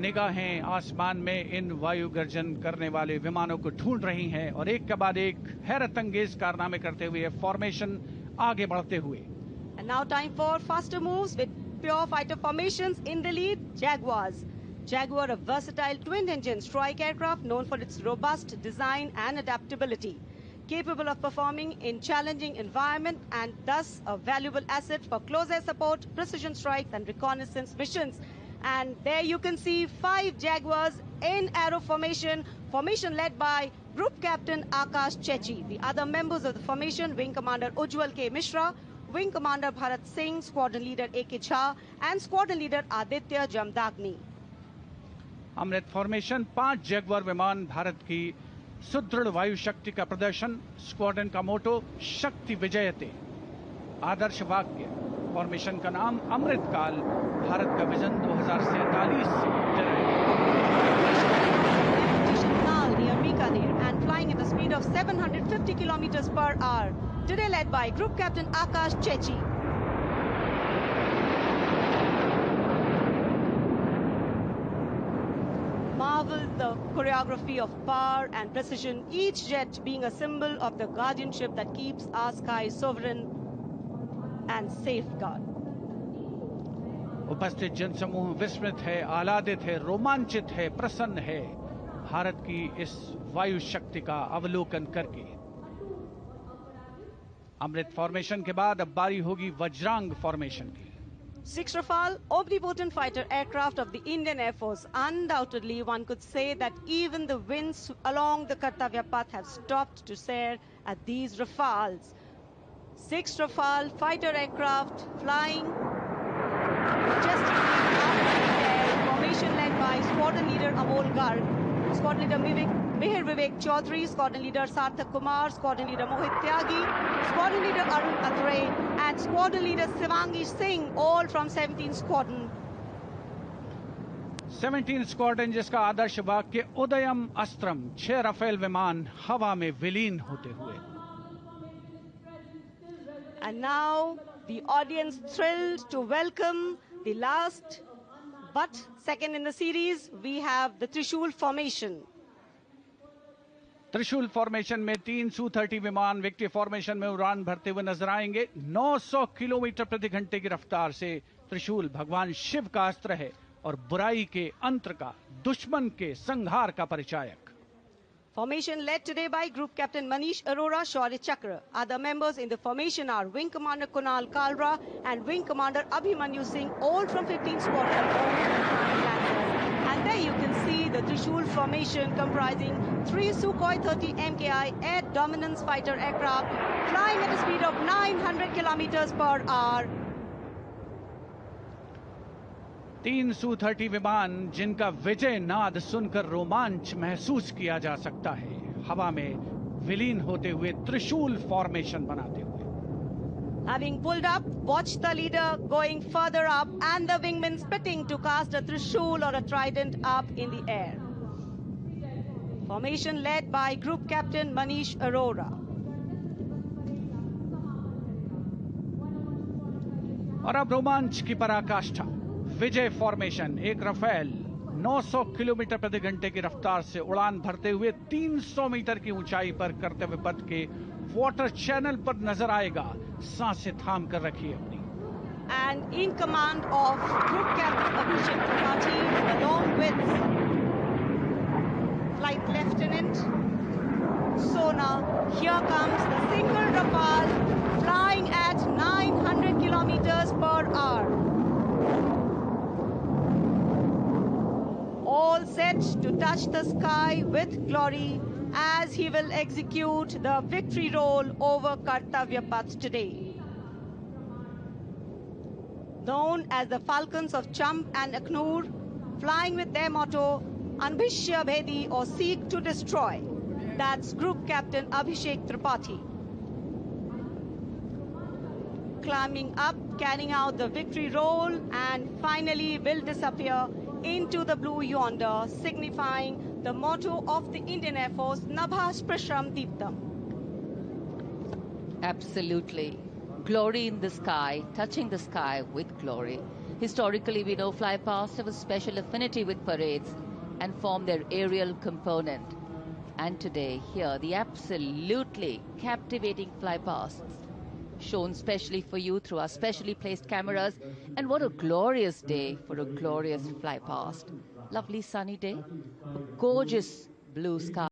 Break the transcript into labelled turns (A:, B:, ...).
A: निगाहें आसमान में इन वायु गर्जन करने वाले विमानों को ढूंढ रही हैं और एक के बाद एक हैरत अंगेज कारनामे करते हुए फॉर्मेशन आगे बढ़ते हुए.
B: And now time for faster moves with pure fighter formations. In the lead, Jaguars. Jaguar, a versatile twin-engine strike aircraft known for its robust design and adaptability, capable of performing in challenging environment and thus a valuable asset for close air support, precision strikes and reconnaissance missions. And there you can see 5 Jaguars in aero formation, formation led by Group Captain Akash Chechi. The other members of the formation, Wing Commander Ujjwal K. Mishra, Wing Commander Bharat Singh, Squadron Leader A.K. Jha and Squadron Leader Aditya Jamdagni.
A: Amrit formation 5 Jaguar विमान, भारत की सुदृढ़ वायु शक्ति का प्रदर्शन. Squadron का मोटो शक्ति विजयते. आदर्श वाक्य. फॉर्मेशन का नाम अमृत काल. भारत का विजन 2047 से
B: Now near Bikaner and flying at a speed of 750 kilometers per hour. Today led by Group Captain Akash Chechi. Marvel the choreography of power and precision, each jet being a symbol of the guardianship that keeps our sky sovereign and safeguard.
A: उपस्थित जनसमूह विस्मित है, आह्लादित है, रोमांचित है, प्रसन्न है भारत की इस वायु शक्ति का अवलोकन करके. अमृत फॉर्मेशन के बाद अब बारी होगी वज्रांग फॉर्मेशन की.
B: 6 Rafale, omnipotent fighter aircraft of the Indian Air Force. Undoubtedly, one could say that even the winds along the Kartavya path have stopped to stare at these Rafales. 6 Rafale fighter aircraft flying majestically up in the air. Formation led by Squadron Leader Amol Garg, Squadron Leader Mihir Vivek Chaudhary, Squadron Leader Sarthak Kumar, Squadron Leader Mohit Tyagi, Squadron Leader Arun Atre, and Squadron Leader Shivangi Singh, all from 17 Squadron.
A: 17 squadron, जिसका आदर्श वाक्य उदयम अस्त्रम. 6 Rafale विमान हवा में विलीन होते हुए.
B: And now the audience thrilled to welcome the last but second in the series. We have the Trishul formation.
A: त्रिशूल formation में 3 Su-30 विमान विक्ट्री फॉर्मेशन में उड़ान भरते हुए नजर आएंगे. 900 किलोमीटर प्रति घंटे की रफ्तार से त्रिशूल भगवान शिव का अस्त्र है और बुराई के अंत का, दुश्मन के संहार का परिचायक.
B: Formation led today by Group Captain Manish Arora, Shaurya Chakra. Other members in the formation are Wing Commander Kunal Kalra and Wing Commander Abhimanyu Singh, all from 15 Squadron. And there you can see the Trishul formation comprising 3 Sukhoi 30 MKI air dominance fighter aircraft flying at a speed of 900 kilometers per hour.
A: 3 Su-30 विमान जिनका विजय नाद सुनकर रोमांच महसूस किया जा सकता है, हवा में विलीन होते हुए त्रिशूल फॉर्मेशन बनाते हुए.
B: Having pulled up, watch the leader going further up and the wingmen spitting to cast a Trishul or a trident up in the air. Formation led by Group Captain Manish Arora.
A: और अब रोमांच की पराकाष्ठा. विजय formation. एक Rafale 900 kilometre प्रति घंटे की रफ्तार से उड़ान भरते हुए 300 मीटर की ऊंचाई पर कर्तव्य पथ के वाटर चैनल पर नजर आएगा. सांसें थाम कर रखिए अपनी.
B: And in command of Group Captain Abhishek Tripathi, along with Flight Lieutenant Sona, here comes the single Rafale flying at 900 kilometers per hour. All set to touch the sky with glory as he will execute the victory roll over Kartavya Path today. Known as the Falcons of Champ and Akhnur, flying with their motto, Anbhishya Bhedi or Seek to Destroy. That's Group Captain Abhishek Tripathi. Climbing up, carrying out the victory roll, and finally will disappear into the blue yonder, signifying the motto of the Indian Air Force, Nabha Sprisham Deeptam.
C: Absolutely. Glory in the sky, touching the sky with glory. Historically, we know flypasts have a special affinity with parades and form their aerial component. And today, here, the absolutely captivating flypasts shown specially for you through our specially placed cameras. And what a glorious day for a glorious flypast. Lovely sunny day, a gorgeous blue sky.